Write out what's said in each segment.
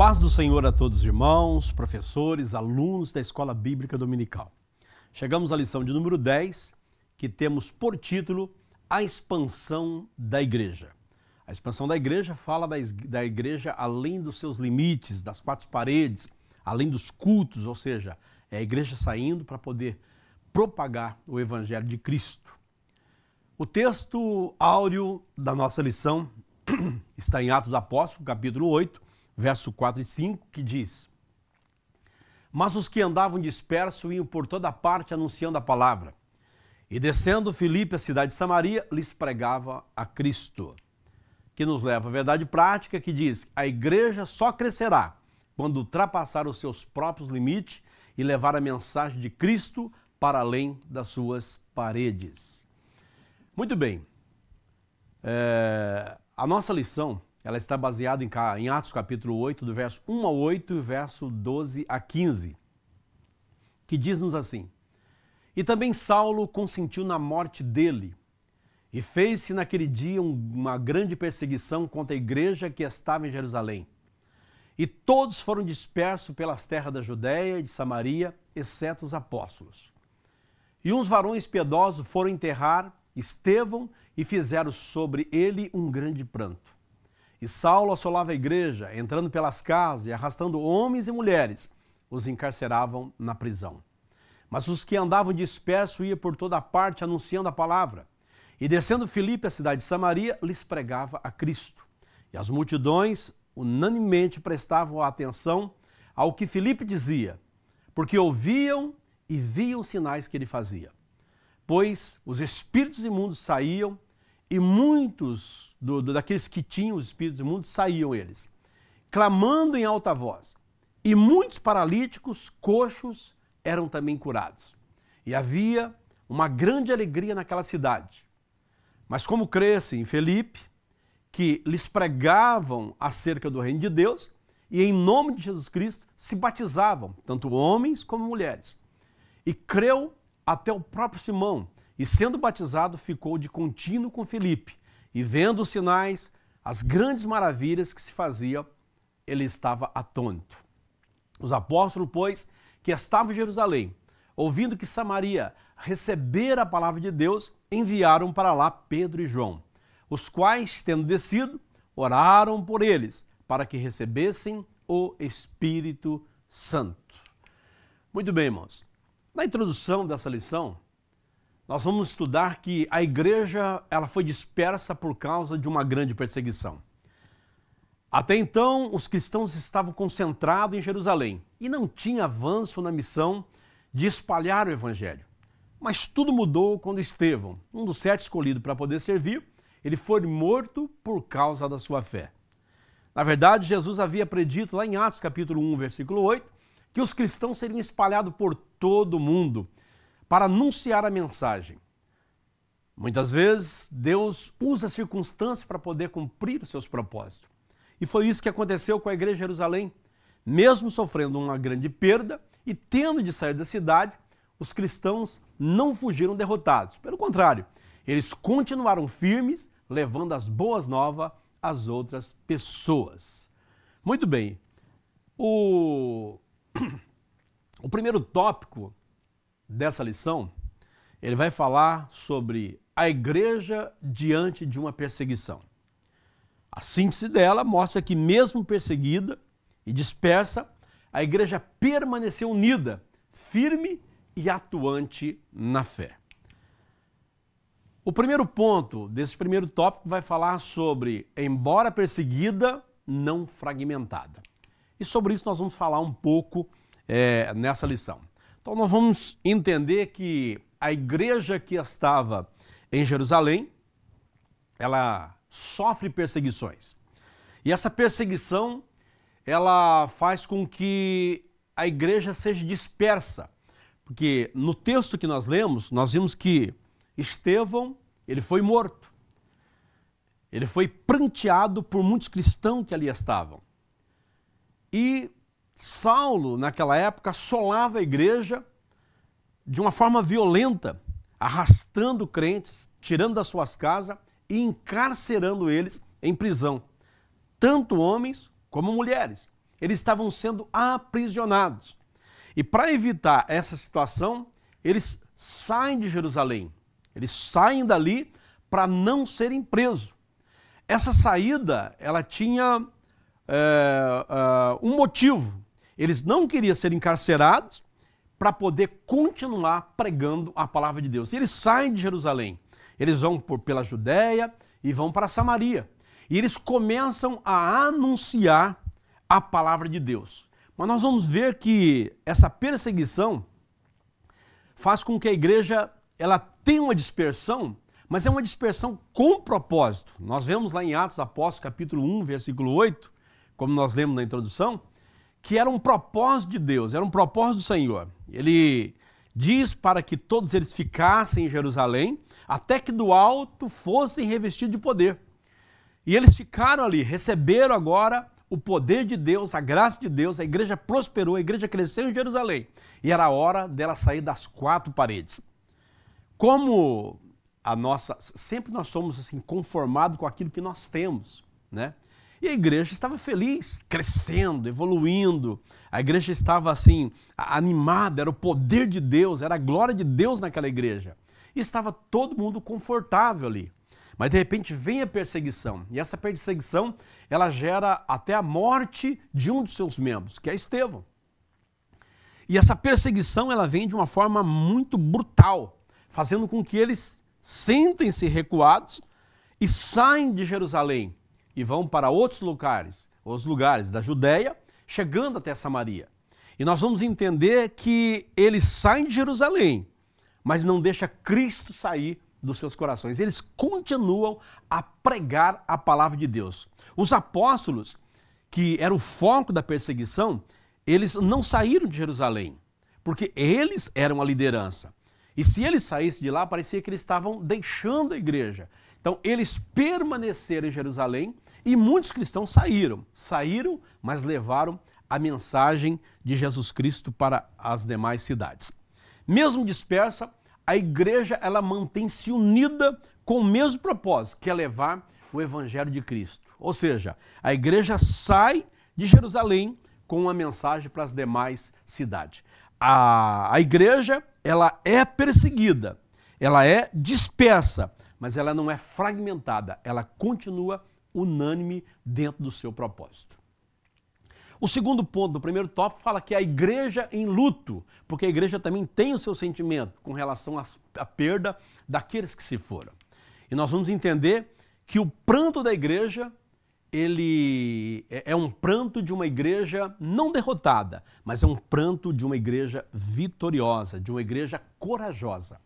paz do Senhor a todos os irmãos, professores, alunos da Escola Bíblica Dominical. Chegamos à lição de número 10, que temos por título A Expansão da Igreja. A expansão da igreja fala da igreja além dos seus limites, das quatro paredes, além dos cultos, ou seja, é a igreja saindo para poder propagar o Evangelho de Cristo. O texto áureo da nossa lição está em Atos dos Apóstolos, capítulo 8, verso 4 e 5, que diz: Mas os que andavam dispersos iam por toda parte anunciando a palavra. E descendo Filipe, a cidade de Samaria, lhes pregava a Cristo. Que nos leva à verdade prática, que diz: a igreja só crescerá quando ultrapassar os seus próprios limites e levar a mensagem de Cristo para além das suas paredes. Muito bem. A nossa lição ela está baseada em Atos capítulo 8, do verso 1 a 8 e verso 12 a 15, que diz-nos assim: E também Saulo consentiu na morte dele, e fez-se naquele dia uma grande perseguição contra a igreja que estava em Jerusalém. E todos foram dispersos pelas terras da Judéia e de Samaria, exceto os apóstolos. E uns varões piedosos foram enterrar Estevão e fizeram sobre ele um grande pranto. E Saulo assolava a igreja, entrando pelas casas e arrastando homens e mulheres, os encarceravam na prisão. Mas os que andavam dispersos iam por toda parte anunciando a palavra. E descendo Filipe, a cidade de Samaria, lhes pregava a Cristo. E as multidões unanimemente prestavam atenção ao que Filipe dizia, porque ouviam e viam sinais que ele fazia. Pois os espíritos imundos saíam, e muitos daqueles que tinham os espíritos imundos saíam eles, clamando em alta voz. E muitos paralíticos, coxos, eram também curados. E havia uma grande alegria naquela cidade. Mas como cresce em Filipe, que lhes pregavam acerca do reino de Deus, e em nome de Jesus Cristo se batizavam, tanto homens como mulheres. E creu até o próprio Simão, e sendo batizado ficou de contínuo com Filipe, e vendo os sinais, as grandes maravilhas que se faziam, ele estava atônito. Os apóstolos, pois, que estavam em Jerusalém, ouvindo que Samaria recebera a palavra de Deus, enviaram para lá Pedro e João, os quais, tendo descido, oraram por eles, para que recebessem o Espírito Santo. Muito bem, irmãos. Na introdução dessa lição, nós vamos estudar que a igreja ela foi dispersa por causa de uma grande perseguição. Até então, os cristãos estavam concentrados em Jerusalém e não tinha avanço na missão de espalhar o Evangelho. Mas tudo mudou quando Estevão, um dos 7 escolhidos para poder servir, ele foi morto por causa da sua fé. Na verdade, Jesus havia predito lá em Atos capítulo 1, versículo 8, que os cristãos seriam espalhados por todo o mundo para anunciar a mensagem. Muitas vezes, Deus usa as circunstâncias para poder cumprir os seus propósitos. E foi isso que aconteceu com a igreja de Jerusalém. Mesmo sofrendo uma grande perda e tendo de sair da cidade, os cristãos não fugiram derrotados. Pelo contrário, eles continuaram firmes, levando as boas novas às outras pessoas. Muito bem. O primeiro tópico dessa lição, ele vai falar sobre a igreja diante de uma perseguição. A síntese dela mostra que mesmo perseguida e dispersa, a igreja permaneceu unida, firme e atuante na fé. O primeiro ponto desse primeiro tópico vai falar sobre, embora perseguida, não fragmentada. E sobre isso nós vamos falar um pouco nessa lição. Então nós vamos entender que a igreja que estava em Jerusalém, ela sofre perseguições. E essa perseguição, ela faz com que a igreja seja dispersa. Porque no texto que nós lemos, nós vimos que Estevão, ele foi morto. Ele foi pranteado por muitos cristãos que ali estavam. E Saulo, naquela época, assolava a igreja de uma forma violenta, arrastando crentes, tirando das suas casas e encarcerando eles em prisão, tanto homens como mulheres. eles estavam sendo aprisionados. E para evitar essa situação, eles saem de Jerusalém. Eles saem dali para não serem presos. Essa saída, ela tinha um motivo. Eles não queriam ser encarcerados para poder continuar pregando a palavra de Deus. E eles saem de Jerusalém. Eles vão pela Judéia e vão para Samaria. E eles começam a anunciar a palavra de Deus. Mas nós vamos ver que essa perseguição faz com que a igreja ela tenha uma dispersão, mas é uma dispersão com propósito. Nós vemos lá em Atos Apóstolos, capítulo 1, versículo 8, como nós lemos na introdução, que era um propósito de Deus, era um propósito do Senhor. Ele diz para que todos eles ficassem em Jerusalém, até que do alto fossem revestidos de poder. E eles ficaram ali, receberam agora o poder de Deus, a graça de Deus, a igreja prosperou, a igreja cresceu em Jerusalém. E era a hora dela sair das quatro paredes. Como sempre nós somos assim conformados com aquilo que nós temos, né? E a igreja estava feliz, crescendo, evoluindo. A igreja estava assim animada, era o poder de Deus, era a glória de Deus naquela igreja. E estava todo mundo confortável ali. Mas de repente vem a perseguição. E essa perseguição, ela gera até a morte de um dos seus membros, que é Estevão. E essa perseguição, ela vem de uma forma muito brutal, fazendo com que eles sentem-se recuados e saem de Jerusalém e vão para outros lugares, os lugares da Judéia, chegando até Samaria. E nós vamos entender que eles saem de Jerusalém, mas não deixa Cristo sair dos seus corações. Eles continuam a pregar a palavra de Deus. Os apóstolos, que era o foco da perseguição, eles não saíram de Jerusalém, porque eles eram a liderança. E se eles saíssem de lá, parecia que eles estavam deixando a igreja. Então, eles permaneceram em Jerusalém e muitos cristãos saíram, mas levaram a mensagem de Jesus Cristo para as demais cidades. Mesmo dispersa, a igreja ela mantém-se unida com o mesmo propósito, que é levar o evangelho de Cristo. Ou seja, a igreja sai de Jerusalém com uma mensagem para as demais cidades. A igreja ela é perseguida, ela é dispersa, mas ela não é fragmentada, ela continua unânime dentro do seu propósito. O segundo ponto do primeiro tópico fala que a igreja em luto, porque a igreja também tem o seu sentimento com relação à perda daqueles que se foram. E nós vamos entender que o pranto da igreja, ele é um pranto de uma igreja não derrotada, mas é um pranto de uma igreja vitoriosa, de uma igreja corajosa.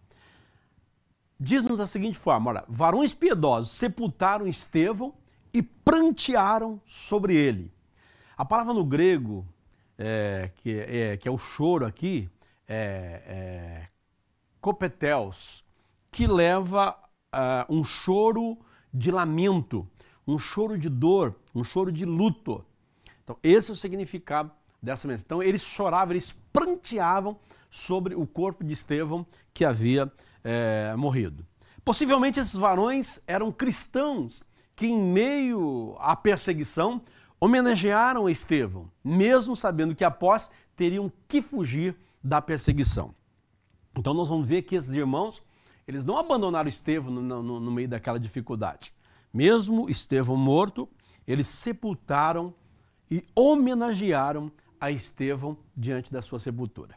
Diz-nos da seguinte forma, olha, varões piedosos sepultaram Estevão e prantearam sobre ele. A palavra no grego, que é o choro aqui, kopetels, que leva um choro de lamento, um choro de dor, um choro de luto. Então, esse é o significado dessa mensagem. Então, eles choravam, eles pranteavam sobre o corpo de Estevão que havia morrido. Possivelmente, esses varões eram cristãos que, em meio à perseguição, homenagearam Estevão, mesmo sabendo que após teriam que fugir da perseguição. Então nós vamos ver que esses irmãos, eles não abandonaram Estevão no meio daquela dificuldade. Mesmo Estevão morto, eles sepultaram e homenagearam a Estevão diante da sua sepultura.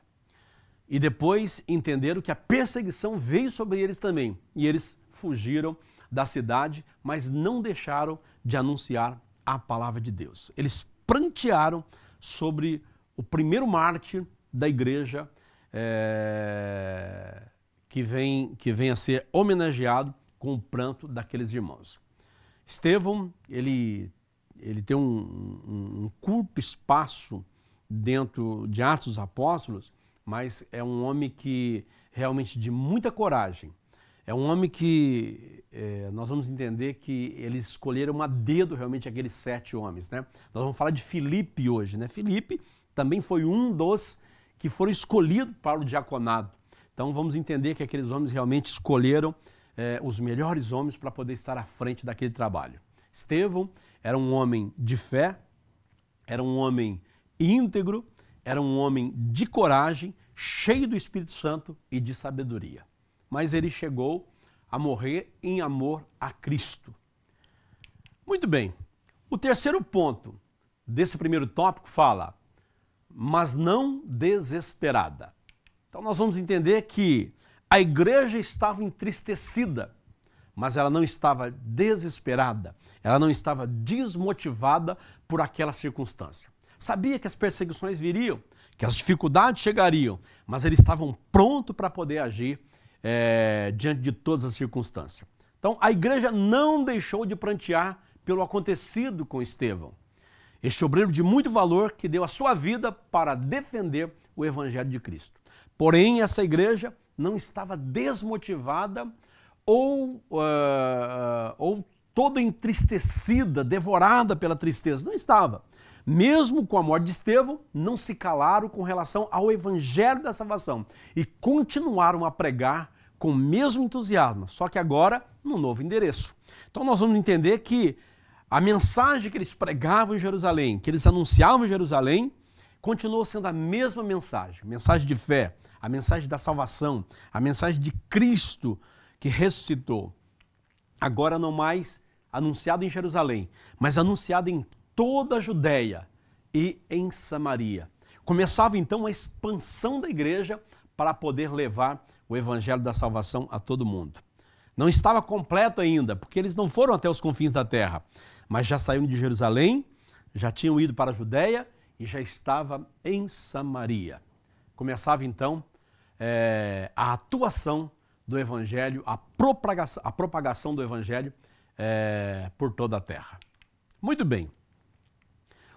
E depois entenderam que a perseguição veio sobre eles também, e eles fugiram da cidade, mas não deixaram de anunciar a palavra de Deus. Eles prantearam sobre o primeiro mártir da igreja que vem a ser homenageado com o pranto daqueles irmãos. Estevão, ele tem um curto espaço dentro de Atos dos Apóstolos, mas é um homem que realmente de muita coragem. É um homem que nós vamos entender que eles escolheram a dedo realmente aqueles 7 homens, né? Nós vamos falar de Filipe hoje, né? Filipe também foi um dos que foram escolhidos para o diaconado. Então vamos entender que aqueles homens realmente escolheram os melhores homens para poder estar à frente daquele trabalho. Estevão era um homem de fé, era um homem e íntegro, era um homem de coragem, cheio do Espírito Santo e de sabedoria. Mas ele chegou a morrer em amor a Cristo. Muito bem. O terceiro ponto desse primeiro tópico fala, mas não desesperada. Então nós vamos entender que a igreja estava entristecida, mas ela não estava desesperada, ela não estava desmotivada por aquela circunstância. Sabia que as perseguições viriam, que as dificuldades chegariam, mas eles estavam prontos para poder agir diante de todas as circunstâncias. Então a igreja não deixou de prantear pelo acontecido com Estevão. Este obreiro de muito valor que deu a sua vida para defender o Evangelho de Cristo. Porém, essa igreja não estava desmotivada ou toda entristecida, devorada pela tristeza. Não estava. Mesmo com a morte de Estevão, não se calaram com relação ao Evangelho da salvação e continuaram a pregar com o mesmo entusiasmo, só que agora num novo endereço. Então nós vamos entender que a mensagem que eles pregavam em Jerusalém, que eles anunciavam em Jerusalém, continuou sendo a mesma mensagem, mensagem de fé, a mensagem da salvação, a mensagem de Cristo que ressuscitou. Agora não mais anunciado em Jerusalém, mas anunciado em toda a Judéia e em Samaria. Começava então a expansão da igreja para poder levar o evangelho da salvação a todo mundo. Não estava completo ainda, porque eles não foram até os confins da terra, mas já saíram de Jerusalém, já tinham ido para a Judéia e já estava em Samaria. Começava então a atuação do evangelho, a propagação do evangelho por toda a terra. Muito bem.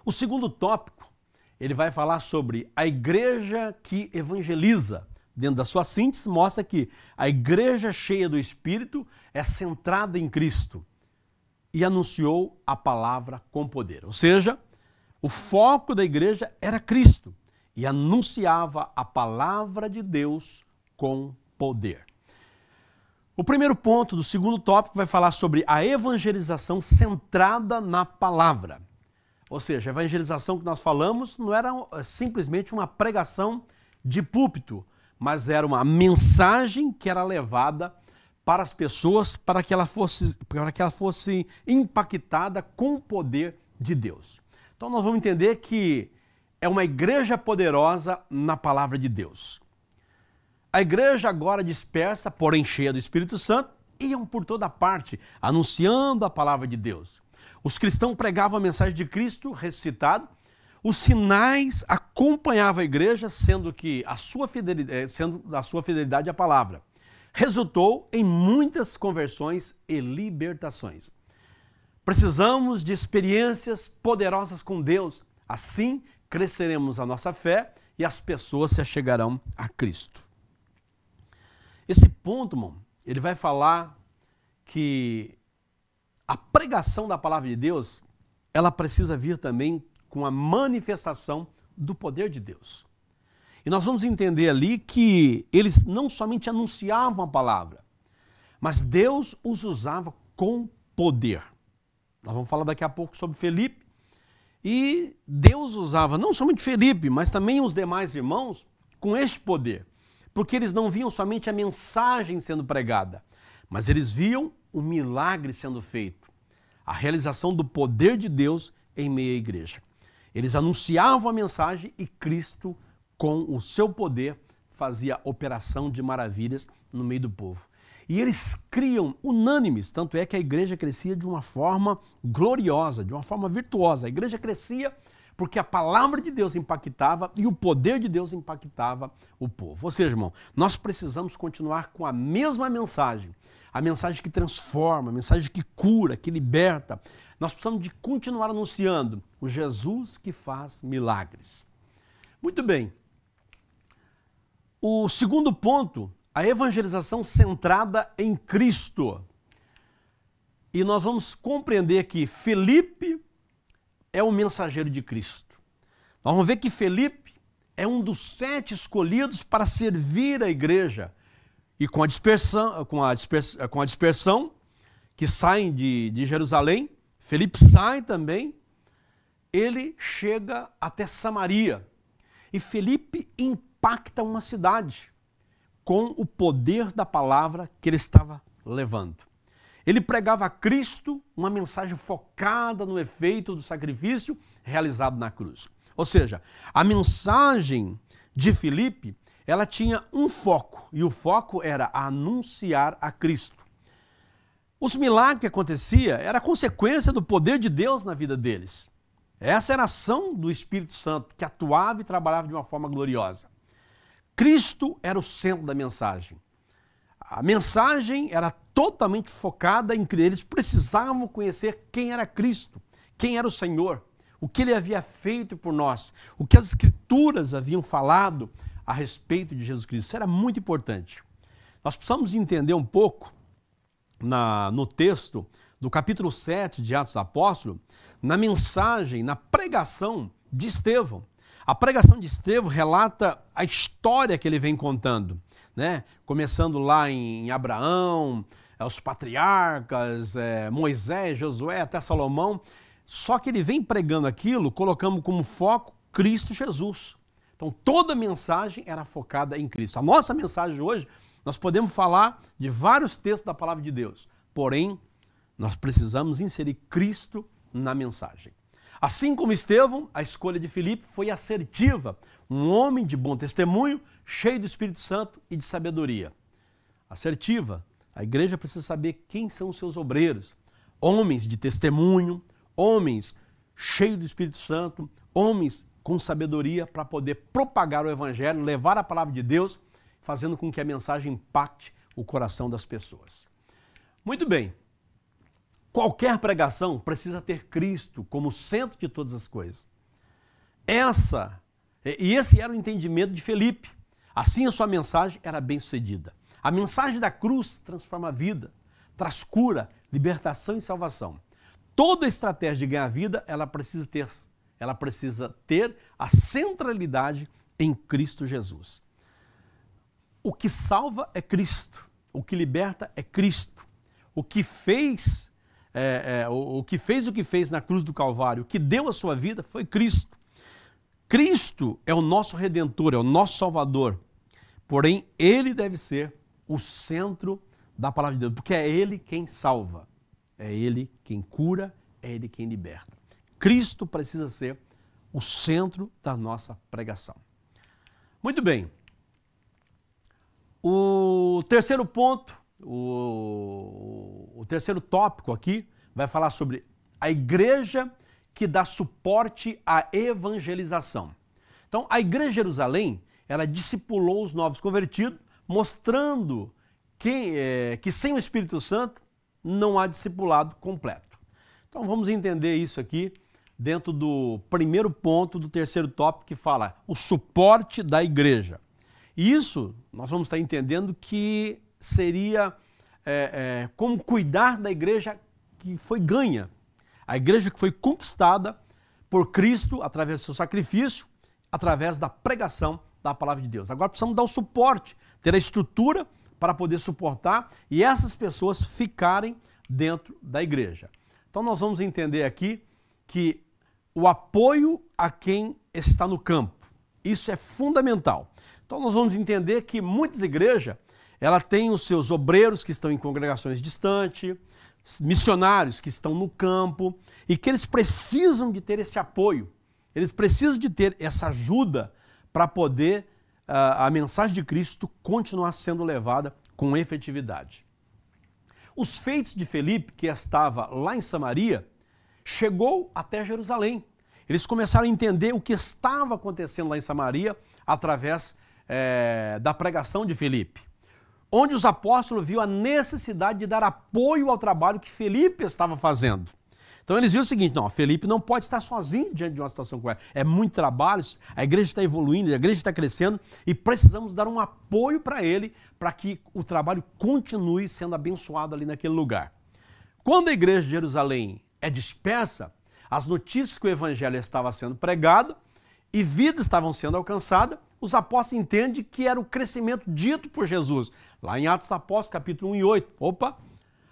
O segundo tópico, ele vai falar sobre a igreja que evangeliza. Dentro da sua síntese, mostra que a igreja cheia do Espírito é centrada em Cristo e anunciou a palavra com poder. Ou seja, o foco da igreja era Cristo e anunciava a palavra de Deus com poder. O primeiro ponto do segundo tópico vai falar sobre a evangelização centrada na palavra. Ou seja, a evangelização que nós falamos não era simplesmente uma pregação de púlpito, mas era uma mensagem que era levada para as pessoas para que ela fosse impactada com o poder de Deus. Então nós vamos entender que é uma igreja poderosa na palavra de Deus. A igreja agora dispersa, porém cheia do Espírito Santo, iam por toda parte anunciando a palavra de Deus. Os cristãos pregavam a mensagem de Cristo ressuscitado, os sinais acompanhavam a igreja, sendo a sua fidelidade à palavra. Resultou em muitas conversões e libertações. Precisamos de experiências poderosas com Deus, assim cresceremos a nossa fé e as pessoas se achegarão a Cristo. Esse ponto, irmão, ele vai falar que a pregação da palavra de Deus, ela precisa vir também com a manifestação do poder de Deus. E nós vamos entender ali que eles não somente anunciavam a palavra, mas Deus os usava com poder. Nós vamos falar daqui a pouco sobre Felipe. E Deus usava não somente Felipe, mas também os demais irmãos com este poder. Porque eles não viam somente a mensagem sendo pregada, mas eles viam o milagre sendo feito, a realização do poder de Deus em meio à igreja. Eles anunciavam a mensagem e Cristo, com o seu poder, fazia operação de maravilhas no meio do povo. E eles criam unânimes, tanto é que a igreja crescia de uma forma gloriosa, de uma forma virtuosa. A igreja crescia porque a palavra de Deus impactava e o poder de Deus impactava o povo. Ou seja, irmão, nós precisamos continuar com a mesma mensagem, a mensagem que transforma, a mensagem que cura, que liberta. Nós precisamos de continuar anunciando o Jesus que faz milagres. Muito bem. O segundo ponto, a evangelização centrada em Cristo. E nós vamos compreender que Felipe é o mensageiro de Cristo. Nós vamos ver que Felipe é um dos 7 escolhidos para servir a igreja. E com a dispersão que saem de Jerusalém, Felipe sai também ele chega até Samaria e Filipe impacta uma cidade com o poder da palavra que ele estava levando. Ele pregava a Cristo, uma mensagem focada no efeito do sacrifício realizado na cruz. Ou seja, a mensagem de Filipe, ela tinha um foco, e o foco era anunciar a Cristo. Os milagres que acontecia era consequência do poder de Deus na vida deles. Essa era a ação do Espírito Santo, que atuava e trabalhava de uma forma gloriosa. Cristo era o centro da mensagem. A mensagem era totalmente focada em que eles precisavam conhecer quem era Cristo, quem era o Senhor, o que ele havia feito por nós, o que as Escrituras haviam falado a respeito de Jesus Cristo. Isso era muito importante. Nós precisamos entender um pouco no texto do capítulo 7 de Atos dos Apóstolos, na mensagem, na pregação de Estevão. A pregação de Estevão relata a história que ele vem contando, né? Começando lá em Abraão, os patriarcas, Moisés, Josué, até Salomão. Só que ele vem pregando aquilo, colocando como foco Cristo Jesus. Então toda a mensagem era focada em Cristo. A nossa mensagem hoje, nós podemos falar de vários textos da palavra de Deus, porém, nós precisamos inserir Cristo na mensagem. Assim como Estevão, a escolha de Filipe foi assertiva, um homem de bom testemunho, cheio do Espírito Santo e de sabedoria. Assertiva, a igreja precisa saber quem são os seus obreiros, homens de testemunho, homens cheios do Espírito Santo, homens com sabedoria para poder propagar o Evangelho, levar a palavra de Deus, fazendo com que a mensagem impacte o coração das pessoas. Muito bem. Qualquer pregação precisa ter Cristo como centro de todas as coisas. Esse era o entendimento de Filipe. Assim a sua mensagem era bem sucedida. A mensagem da cruz transforma a vida, traz cura, libertação e salvação. Toda estratégia de ganhar vida, ela precisa ter a centralidade em Cristo Jesus. O que salva é Cristo, o que liberta é Cristo. O que fez o que fez na cruz do Calvário, o que deu a sua vida foi Cristo. Cristo é o nosso Redentor, é o nosso Salvador. Porém, Ele deve ser o centro da palavra de Deus, porque é Ele quem salva, é Ele quem cura, é Ele quem liberta. Cristo precisa ser o centro da nossa pregação. Muito bem. O terceiro ponto, o terceiro tópico aqui vai falar sobre a igreja que dá suporte à evangelização. Então, a igreja de Jerusalém, ela discipulou os novos convertidos, mostrando que sem o Espírito Santo não há discipulado completo. Então, vamos entender isso aqui dentro do primeiro ponto do terceiro tópico, que fala o suporte da igreja. E isso nós vamos estar entendendo que seria como cuidar da igreja que foi ganha, a igreja que foi conquistada por Cristo através do seu sacrifício, através da pregação da palavra de Deus. Agora precisamos dar o suporte, ter a estrutura para poder suportar e essas pessoas ficarem dentro da igreja. Então nós vamos entender aqui que o apoio a quem está no campo, isso é fundamental. Então nós vamos entender que muitas igrejas, ela tem os seus obreiros que estão em congregações distantes, missionários que estão no campo e que eles precisam de ter este apoio, eles precisam de ter essa ajuda para poder a mensagem de Cristo continuar sendo levada com efetividade. Os feitos de Filipe, que estava lá em Samaria, chegou até Jerusalém. Eles começaram a entender o que estava acontecendo lá em Samaria através da pregação de Filipe, onde os apóstolos viram a necessidade de dar apoio ao trabalho que Filipe estava fazendo. Então eles viram o seguinte, não, Filipe não pode estar sozinho diante de uma situação como essa. É muito trabalho, a igreja está evoluindo, a igreja está crescendo e precisamos dar um apoio para ele, para que o trabalho continue sendo abençoado ali naquele lugar. Quando a igreja de Jerusalém é dispersa, as notícias que o evangelho estava sendo pregado e vidas estavam sendo alcançadas, os apóstolos entendem que era o crescimento dito por Jesus. Lá em Atos dos Apóstolos, capítulo 1 e 8. Opa,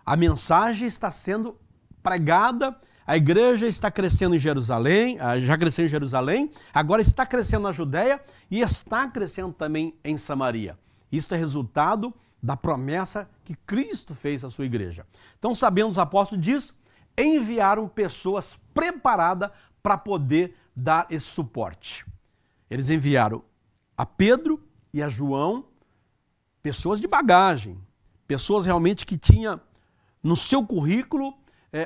a mensagem está sendo pregada, A igreja está crescendo em Jerusalém, já cresceu em Jerusalém, agora está crescendo na Judéia e está crescendo também em Samaria. Isso é resultado da promessa que Cristo fez à sua igreja. Então, sabendo os apóstolos disso, enviaram pessoas preparadas para poder dar esse suporte. Eles enviaram a Pedro e a João, pessoas de bagagem, pessoas realmente que tinham no seu currículo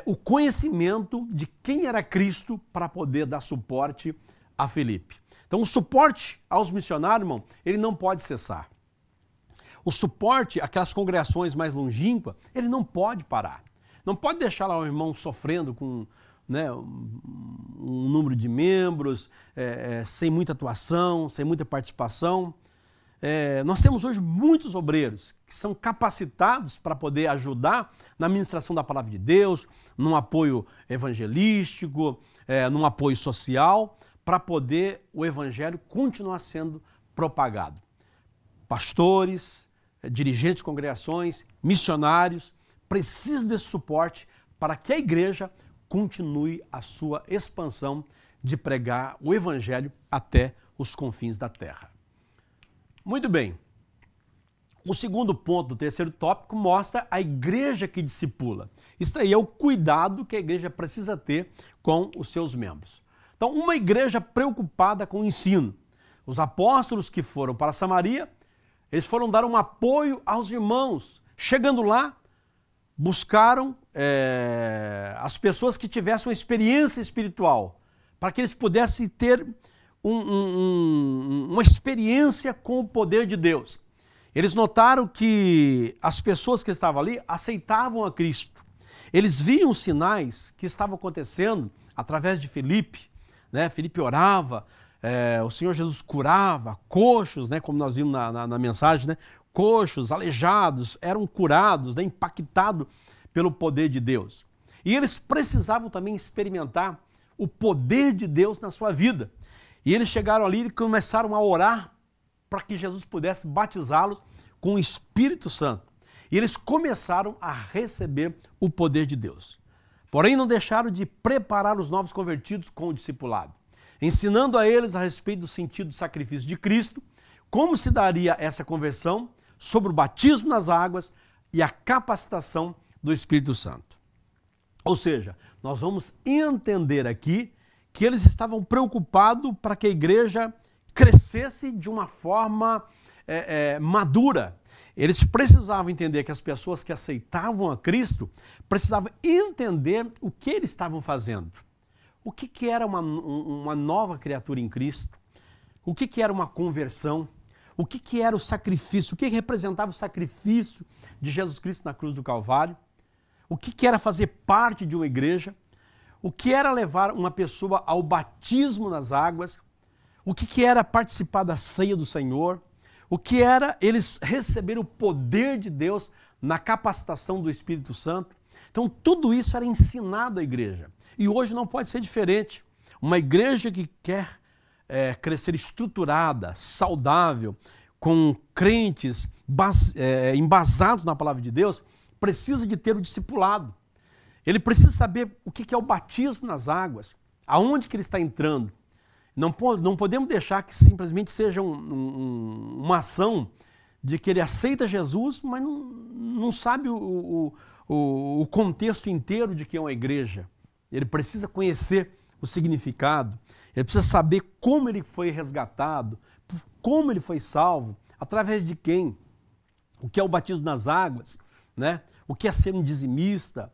o conhecimento de quem era Cristo para poder dar suporte a Filipe. Então, o suporte aos missionários, irmão, ele não pode cessar. O suporte àquelas congregações mais longínquas, ele não pode parar. Não pode deixar lá o irmão sofrendo com um número de membros, sem muita atuação, sem muita participação. Nós temos hoje muitos obreiros que são capacitados para poder ajudar na ministração da palavra de Deus, num apoio evangelístico, num apoio social, para poder o evangelho continuar sendo propagado. Pastores, dirigentes de congregações, missionários, precisam desse suporte para que a igreja continue a sua expansão de pregar o evangelho até os confins da terra. Muito bem. O segundo ponto do terceiro tópico mostra a igreja que discipula. Isso aí é o cuidado que a igreja precisa ter com os seus membros. Então, uma igreja preocupada com o ensino. Os apóstolos que foram para Samaria, eles foram dar um apoio aos irmãos. Chegando lá, buscaram as pessoas que tivessem uma experiência espiritual, para que eles pudessem ter uma experiência com o poder de Deus. Eles notaram que as pessoas que estavam ali aceitavam a Cristo. Eles viam os sinais que estavam acontecendo através de Filipe. Filipe orava, o Senhor Jesus curava coxos, como nós vimos na mensagem, coxos, aleijados, eram curados, impactados pelo poder de Deus. E eles precisavam também experimentar o poder de Deus na sua vida. E eles chegaram ali e começaram a orar para que Jesus pudesse batizá-los com o Espírito Santo. E eles começaram a receber o poder de Deus. Porém, não deixaram de preparar os novos convertidos com o discipulado, ensinando a eles a respeito do sentido do sacrifício de Cristo, como se daria essa conversão, sobre o batismo nas águas e a capacitação do Espírito Santo. Ou seja, nós vamos entender aqui que eles estavam preocupados para que a igreja crescesse de uma forma madura. Eles precisavam entender que as pessoas que aceitavam a Cristo precisavam entender o que eles estavam fazendo. O que era uma nova criatura em Cristo? O que era uma conversão? O que era o sacrifício? O que representava o sacrifício de Jesus Cristo na cruz do Calvário? O que era fazer parte de uma igreja? O que era levar uma pessoa ao batismo nas águas? O que era participar da ceia do Senhor? O que era eles receberem o poder de Deus na capacitação do Espírito Santo? Então, tudo isso era ensinado à igreja. E hoje não pode ser diferente. Uma igreja que quer crescer estruturada, saudável, com crentes embasados na palavra de Deus, precisa de ter o discipulado. Ele precisa saber o que é o batismo nas águas, aonde que ele está entrando. Não podemos deixar que simplesmente seja uma ação de que ele aceita Jesus, mas não sabe o contexto inteiro de que é uma igreja. Ele precisa conhecer o significado, ele precisa saber como ele foi resgatado, como ele foi salvo, através de quem, o que é o batismo nas águas, o que é ser um dizimista,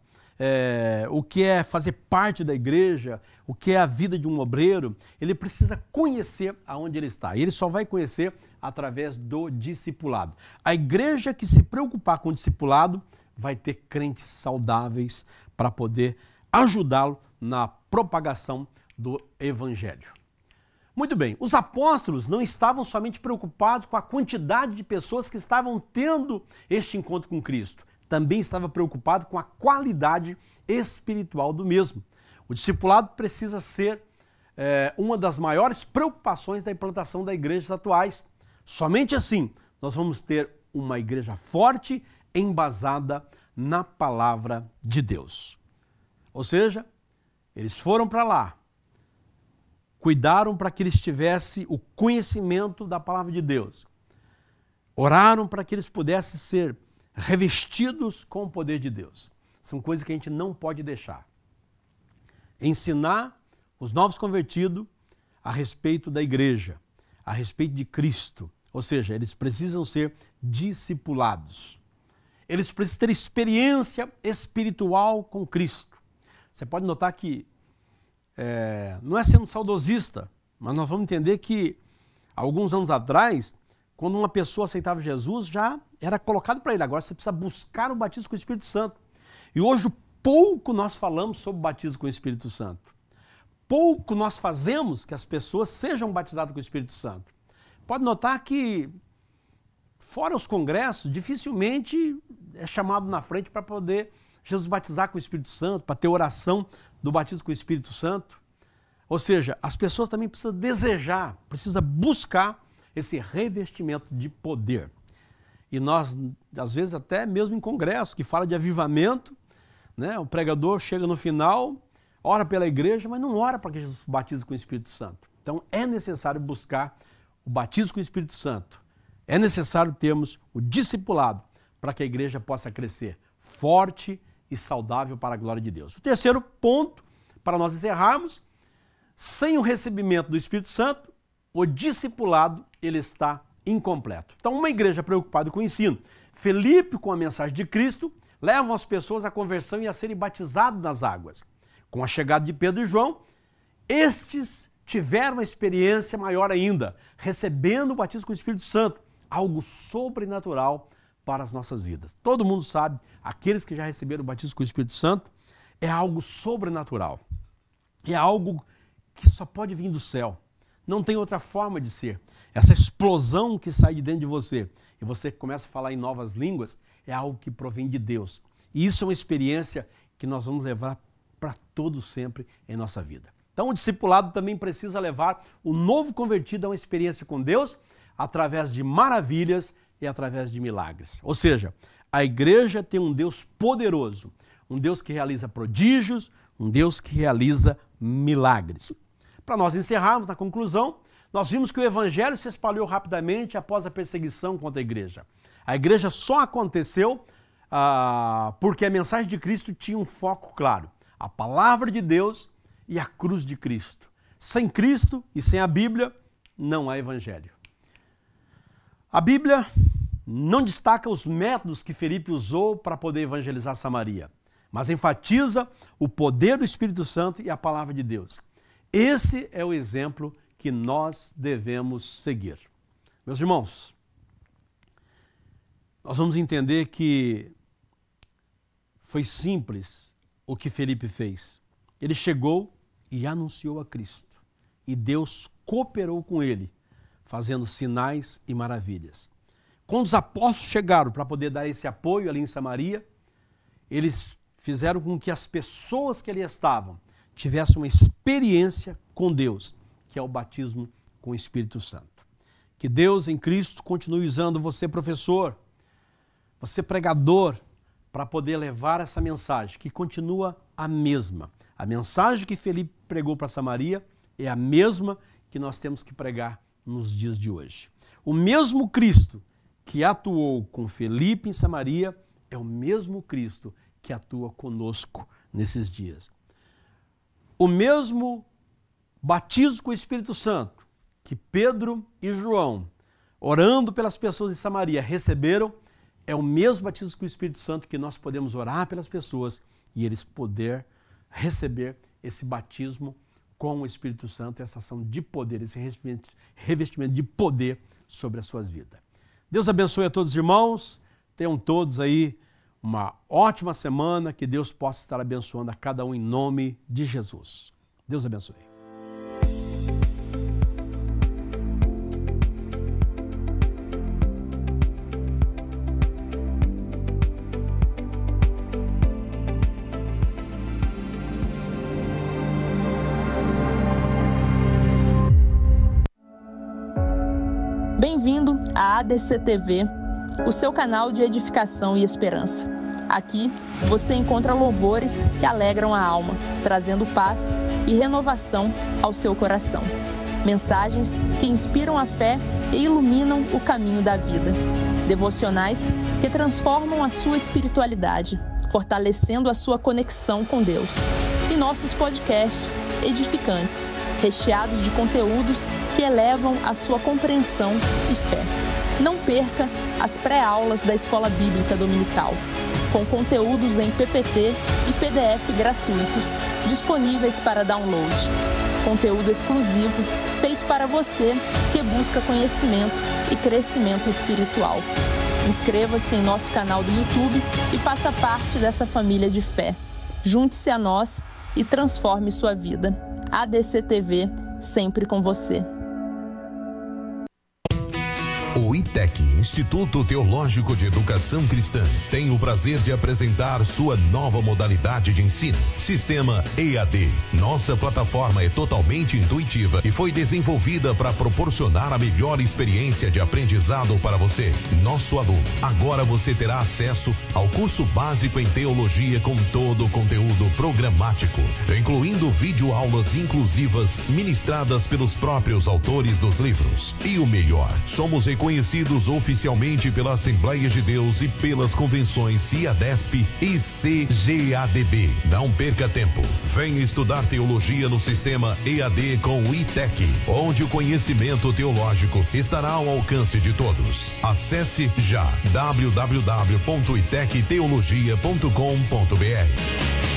o que é fazer parte da igreja, o que é a vida de um obreiro. Ele precisa conhecer aonde ele está. E ele só vai conhecer através do discipulado. A igreja que se preocupar com o discipulado vai ter crentes saudáveis para poder ajudá-lo na propagação do evangelho. Muito bem, os apóstolos não estavam somente preocupados com a quantidade de pessoas que estavam tendo este encontro com Cristo. Também estava preocupado com a qualidade espiritual do mesmo. O discipulado precisa ser uma das maiores preocupações da implantação das igrejas atuais. Somente assim nós vamos ter uma igreja forte, embasada na palavra de Deus. Ou seja, Eles foram para lá, cuidaram para que eles tivessem o conhecimento da palavra de Deus. Oraram para que eles pudessem ser revestidos com o poder de Deus. São coisas que a gente não pode deixar. Ensinar os novos convertidos a respeito da igreja, a respeito de Cristo. Ou seja, eles precisam ser discipulados. Eles precisam ter experiência espiritual com Cristo. Você pode notar que, não é sendo saudosista, mas nós vamos entender que, alguns anos atrás, quando uma pessoa aceitava Jesus, já era colocado para ele. Agora você precisa buscar o batismo com o Espírito Santo. E hoje, pouco nós falamos sobre o batismo com o Espírito Santo. Pouco nós fazemos que as pessoas sejam batizadas com o Espírito Santo. Pode notar que, fora os congressos, dificilmente é chamado na frente para poder Jesus batizar com o Espírito Santo, para ter oração do batismo com o Espírito Santo. Ou seja, as pessoas também precisam desejar, precisam buscar esse revestimento de poder. E nós, às vezes, até mesmo em congresso, que fala de avivamento, né? O pregador chega no final, ora pela igreja, mas não ora para que Jesus batize com o Espírito Santo. Então é necessário buscar o batismo com o Espírito Santo. É necessário termos o discipulado para que a igreja possa crescer forte e saudável para a glória de Deus. O terceiro ponto, para nós encerrarmos, sem o recebimento do Espírito Santo, o discipulado ele está incompleto. Então, uma igreja preocupada com o ensino, Felipe, com a mensagem de Cristo, levam as pessoas à conversão e a serem batizados nas águas. Com a chegada de Pedro e João, estes tiveram uma experiência maior ainda, recebendo o batismo com o Espírito Santo, algo sobrenatural para as nossas vidas. Todo mundo sabe, aqueles que já receberam o batismo com o Espírito Santo, é algo sobrenatural. É algo que só pode vir do céu. Não tem outra forma de ser. Essa explosão que sai de dentro de você e você começa a falar em novas línguas é algo que provém de Deus. E isso é uma experiência que nós vamos levar para todo sempre em nossa vida. Então o discipulado também precisa levar o novo convertido a uma experiência com Deus através de maravilhas e através de milagres. Ou seja, a igreja tem um Deus poderoso, um Deus que realiza prodígios, um Deus que realiza milagres. Para nós encerrarmos, na conclusão, nós vimos que o evangelho se espalhou rapidamente após a perseguição contra a igreja. A igreja só aconteceu porque a mensagem de Cristo tinha um foco claro. A palavra de Deus e a cruz de Cristo. Sem Cristo e sem a Bíblia, não há evangelho. A Bíblia não destaca os métodos que Felipe usou para poder evangelizar Samaria, mas enfatiza o poder do Espírito Santo e a palavra de Deus. Esse é o exemplo que nós devemos seguir. Meus irmãos, nós vamos entender que foi simples o que Felipe fez. Ele chegou e anunciou a Cristo. E Deus cooperou com ele, fazendo sinais e maravilhas. Quando os apóstolos chegaram para poder dar esse apoio ali em Samaria, eles fizeram com que as pessoas que ali estavam tivessem uma experiência com Deus, que é o batismo com o Espírito Santo. Que Deus em Cristo continue usando você, professor, você pregador, para poder levar essa mensagem, que continua a mesma. A mensagem que Felipe pregou para Samaria é a mesma que nós temos que pregar nos dias de hoje. O mesmo Cristo que atuou com Felipe em Samaria é o mesmo Cristo que atua conosco nesses dias. O mesmo batismo com o Espírito Santo que Pedro e João, orando pelas pessoas em Samaria, receberam, é o mesmo batismo com o Espírito Santo que nós podemos orar pelas pessoas e eles poder receber esse batismo com o Espírito Santo, essa ação de poder, esse revestimento de poder sobre as suas vidas. Deus abençoe a todos os irmãos, tenham todos aí uma ótima semana, que Deus possa estar abençoando a cada um em nome de Jesus. Deus abençoe. Bem-vindo à ADC TV, o seu canal de edificação e esperança. Aqui você encontra louvores que alegram a alma, trazendo paz e renovação ao seu coração. Mensagens que inspiram a fé e iluminam o caminho da vida. Devocionais que transformam a sua espiritualidade, fortalecendo a sua conexão com Deus. E nossos podcasts edificantes, recheados de conteúdos que elevam a sua compreensão e fé. Não perca as pré-aulas da Escola Bíblica Dominical, com conteúdos em PPT e PDF gratuitos, disponíveis para download. Conteúdo exclusivo, feito para você que busca conhecimento e crescimento espiritual. Inscreva-se em nosso canal do YouTube e faça parte dessa família de fé. Junte-se a nós e transforme sua vida. ADC TV, sempre com você. O ITEC, Instituto Teológico de Educação Cristã, tem o prazer de apresentar sua nova modalidade de ensino, Sistema EAD. Nossa plataforma é totalmente intuitiva e foi desenvolvida para proporcionar a melhor experiência de aprendizado para você, nosso aluno. Agora você terá acesso ao curso básico em teologia com todo o conteúdo programático, incluindo videoaulas inclusivas ministradas pelos próprios autores dos livros. E o melhor, somos reconhecidos oficialmente pela Assembleia de Deus e pelas convenções CIADESP e CGADB. Não perca tempo. Venha estudar teologia no sistema EAD com o ITEC, onde o conhecimento teológico estará ao alcance de todos. Acesse já www.itecteologia.com.br.